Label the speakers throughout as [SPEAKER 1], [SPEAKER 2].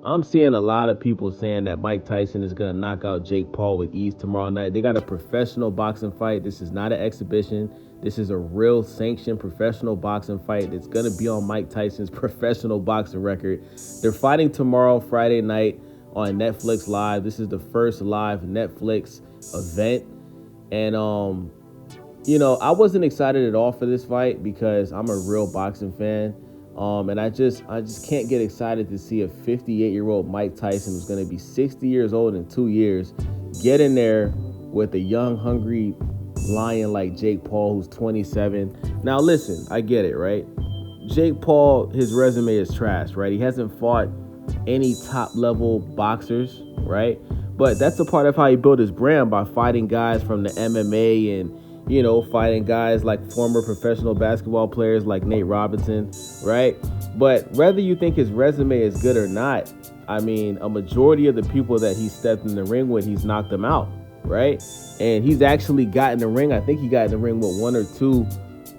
[SPEAKER 1] I'm seeing a lot of people saying that Mike Tyson is going to knock out Jake Paul with ease tomorrow night. They got a professional boxing fight. This is not an exhibition. This is a real sanctioned professional boxing fight. It's going to be on Mike Tyson's professional boxing record. They're fighting tomorrow, Friday night, on Netflix Live. This is the first live Netflix event. And I wasn't excited at all for this fight because I'm a real boxing fan. And I just can't get excited to see a 58-year-old Mike Tyson who's going to be 60 years old in 2 years get in there with a young, hungry lion like Jake Paul, who's 27. Now, listen, I get it, right? Jake Paul, his resume is trash, right? He hasn't fought any top level boxers, right? But that's a part of how he built his brand, by fighting guys from the MMA and fighting guys like former professional basketball players like Nate Robinson, right? But whether you think his resume is good or not, I mean, a majority of the people that he stepped in the ring with, he's knocked them out, right? And he's actually got in the ring. I think he got in the ring with one or two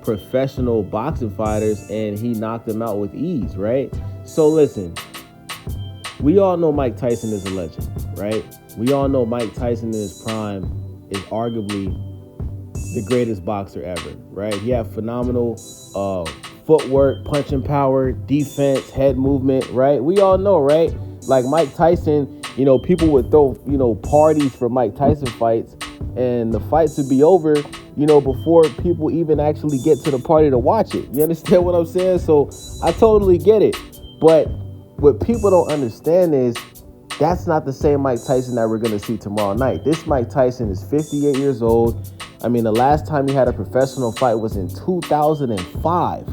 [SPEAKER 1] professional boxing fighters, and he knocked them out with ease, right? So listen, we all know Mike Tyson is a legend, right? We all know Mike Tyson in his prime is arguably the greatest boxer ever, right? He had phenomenal footwork, punching power, defense, head movement, right? We all know, right? Like Mike Tyson, people would throw, parties for Mike Tyson fights, and the fights would be over, before people even actually get to the party to watch it. You understand what I'm saying? So I totally get it. But what people don't understand is that's not the same Mike Tyson that we're going to see tomorrow night. This Mike Tyson is 58 years old. I mean, the last time he had a professional fight was in 2005,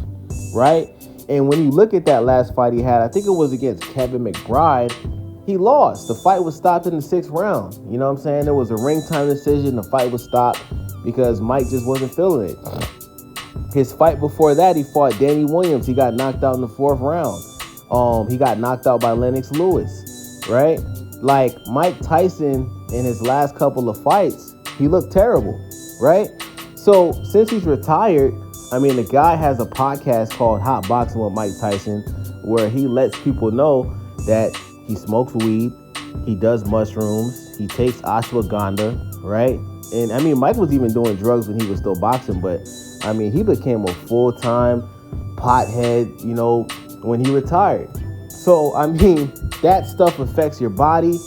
[SPEAKER 1] right? And when you look at that last fight he had, I think it was against Kevin McBride, he lost. The fight was stopped in the sixth round. You know what I'm saying? There was a ring time decision. The fight was stopped because Mike just wasn't feeling it. His fight before that, he fought Danny Williams. He got knocked out in the fourth round. He got knocked out by Lennox Lewis, right? Like Mike Tyson in his last couple of fights, he looked terrible, right? So since he's retired, I mean, the guy has a podcast called Hot Boxing with Mike Tyson, where he lets people know that he smokes weed, he does mushrooms, he takes ashwagandha, right? And I mean, Mike was even doing drugs when he was still boxing, but I mean, he became a full-time pothead, when he retired. So, I mean, that stuff affects your body.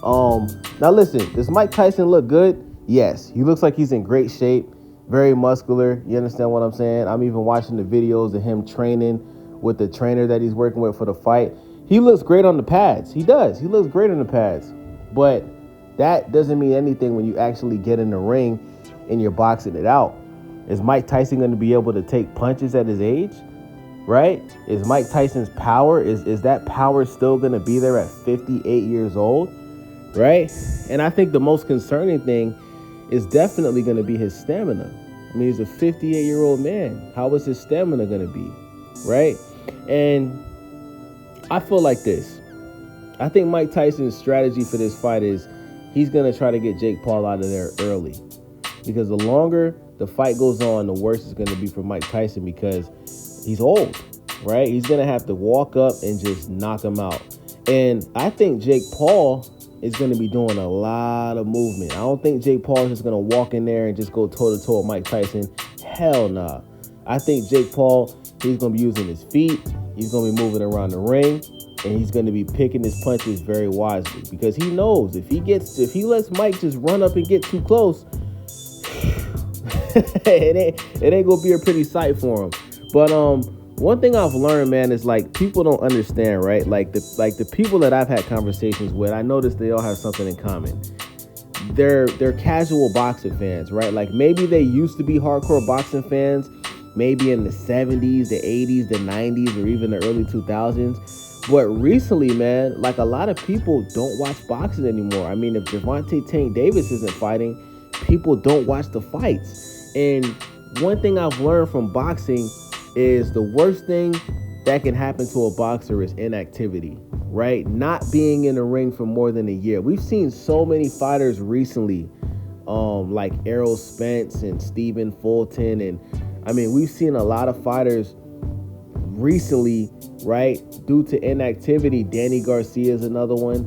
[SPEAKER 1] Now listen, does Mike Tyson look good? Yes, he looks like he's in great shape, very muscular. You understand what I'm saying? I'm even watching the videos of him training with the trainer that he's working with for the fight. He looks great on the pads. He does. He looks great on the pads. But that doesn't mean anything when you actually get in the ring and you're boxing it out. Is Mike Tyson going to be able to take punches at his age? Right? Is Mike Tyson's power, is that power still going to be there at 58 years old? Right? And I think the most concerning thing is definitely going to be his stamina. I mean, he's a 58-year-old man. How is his stamina going to be? Right? And I feel like this. I think Mike Tyson's strategy for this fight is he's going to try to get Jake Paul out of there early. Because the longer the fight goes on, the worse it's going to be for Mike Tyson, because he's old, right? He's going to have to walk up and just knock him out. And I think Jake Paul is going to be doing a lot of movement. I don't think Jake Paul is just going to walk in there and just go toe-to-toe with Mike Tyson. Hell nah. I think Jake Paul, he's going to be using his feet. He's going to be moving around the ring. And he's going to be picking his punches very wisely, because he knows if he lets Mike just run up and get too close, it ain't gonna be a pretty sight for him. But one thing I've learned, man, is like people don't understand, right? Like the people that I've had conversations with, I noticed they all have something in common. They're casual boxing fans, right? Like maybe they used to be hardcore boxing fans, maybe in the 70s, the 80s, the 90s, or even the early 2000s. But recently, man, like a lot of people don't watch boxing anymore. I mean, if Gervonta Tank Davis isn't fighting, people don't watch the fights. And one thing I've learned from boxing is the worst thing that can happen to a boxer is inactivity, right? Not being in the ring for more than a year. We've seen so many fighters recently, like Errol Spence and Stephen Fulton. And I mean, we've seen a lot of fighters recently, right, due to inactivity. Danny Garcia is another one.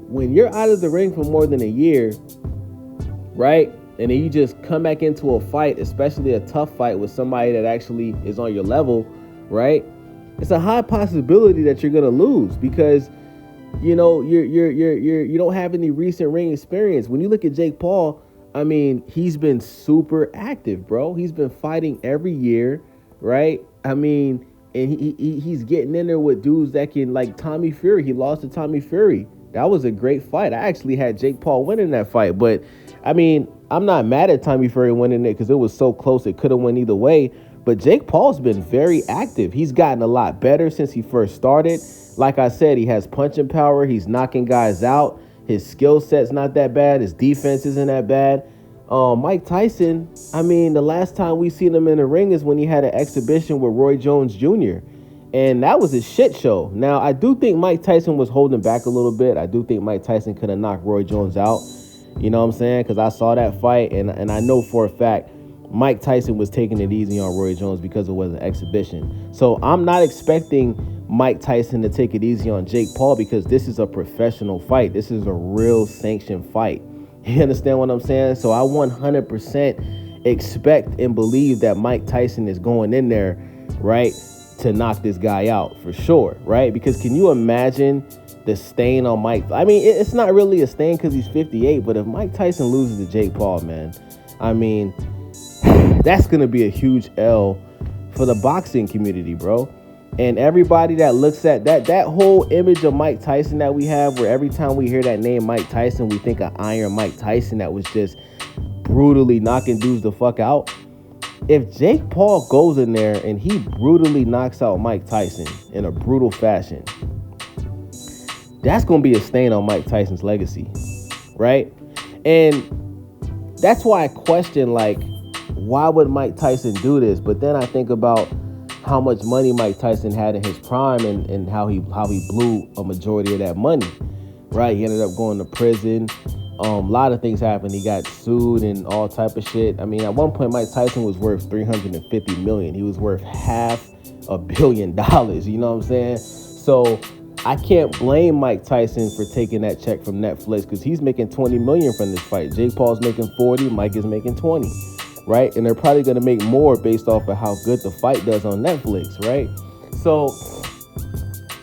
[SPEAKER 1] When you're out of the ring for more than a year, right, and then you just come back into a fight, especially a tough fight with somebody that actually is on your level, right, it's a high possibility that you're gonna lose because you don't have any recent ring experience. When you look at Jake Paul, I mean, he's been super active, bro. He's been fighting every year, right? I mean, and he's getting in there with dudes that can, like Tommy Fury. He lost to Tommy Fury. That was a great fight. I actually had Jake Paul winning that fight, but I mean, I'm not mad at Tommy Fury winning it because it was so close. It could have went either way. But Jake Paul's been very active. He's gotten a lot better since he first started. Like I said, he has punching power. He's knocking guys out. His skill set's not that bad. His defense isn't that bad. Mike Tyson, I mean, the last time we seen him in the ring is when he had an exhibition with Roy Jones Jr., and that was a shit show. Now, I do think Mike Tyson was holding back a little bit. I do think Mike Tyson could have knocked Roy Jones out. You know what I'm saying? Because I saw that fight, and I know for a fact Mike Tyson was taking it easy on Roy Jones because it was an exhibition. So I'm not expecting Mike Tyson to take it easy on Jake Paul because this is a professional fight. This is a real sanctioned fight. You understand what I'm saying? So I 100% expect and believe that Mike Tyson is going in there, right, to knock this guy out for sure, right? Because can you imagine the stain on Mike? I mean, it's not really a stain because he's 58, but if Mike Tyson loses to Jake Paul, man, I mean, that's going to be a huge L for the boxing community, bro. And everybody that looks at that whole image of Mike Tyson that we have, where every time we hear that name Mike Tyson, we think of Iron Mike Tyson that was just brutally knocking dudes the fuck out. If Jake Paul goes in there and he brutally knocks out Mike Tyson in a brutal fashion, that's going to be a stain on Mike Tyson's legacy, right? And that's why I question, like, why would Mike Tyson do this? But then I think about how much money Mike Tyson had in his prime and how he blew a majority of that money, right? He ended up going to prison. A lot of things happened. He got sued and all type of shit. I mean, at one point, Mike Tyson was worth $350 million. He was worth $500 million. You know what I'm saying? So I can't blame Mike Tyson for taking that check from Netflix because he's making $20 million from this fight. Jake Paul's making 40. Mike is making 20. Right? And they're probably going to make more based off of how good the fight does on Netflix, right? So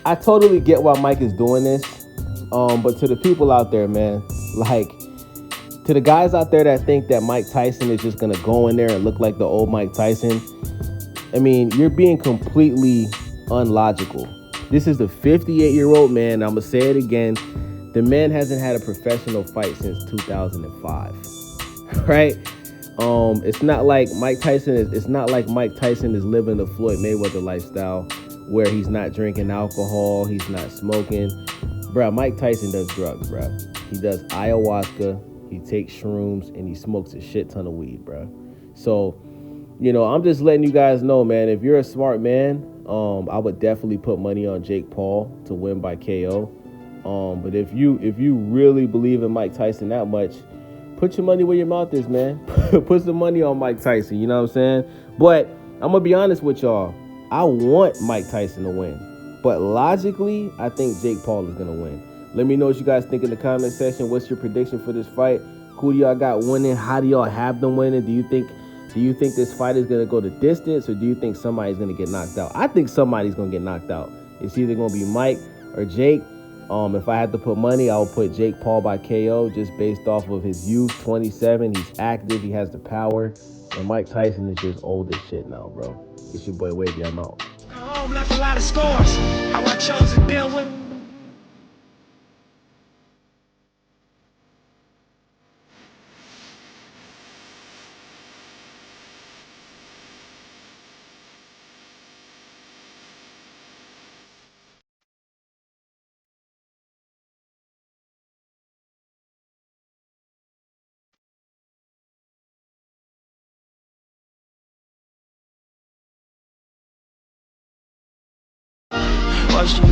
[SPEAKER 1] I totally get why Mike is doing this. But to the people out there, man, like, to the guys out there that think that Mike Tyson is just going to go in there and look like the old Mike Tyson, I mean, you're being completely unlogical. This is the 58-year-old man. I'm going to say it again. The man hasn't had a professional fight since 2005, right? It's not like Mike Tyson is living the Floyd Mayweather lifestyle where he's not drinking alcohol, he's not smoking. Bruh, Mike Tyson does drugs, bruh. He does ayahuasca, he takes shrooms, and he smokes a shit ton of weed, bruh. So, I'm just letting you guys know, man, if you're a smart man, I would definitely put money on Jake Paul to win by KO. But if you really believe in Mike Tyson that much, put your money where your mouth is, man. Put some money on Mike Tyson, you know what I'm saying? But I'm going to be honest with y'all. I want Mike Tyson to win. But logically, I think Jake Paul is going to win. Let me know what you guys think in the comment section. What's your prediction for this fight? Who do y'all got winning? How do y'all have them winning? Do you think this fight is going to go the distance, or do you think somebody's going to get knocked out? I think somebody's going to get knocked out. It's either going to be Mike or Jake. If I had to put money, I would put Jake Paul by KO just based off of his youth, 27. He's active. He has the power. And Mike Tyson is just old as shit now, bro. It's your boy Wavy. I'm out.
[SPEAKER 2] Home left a lot of scores. How I chose to deal with. What's your name?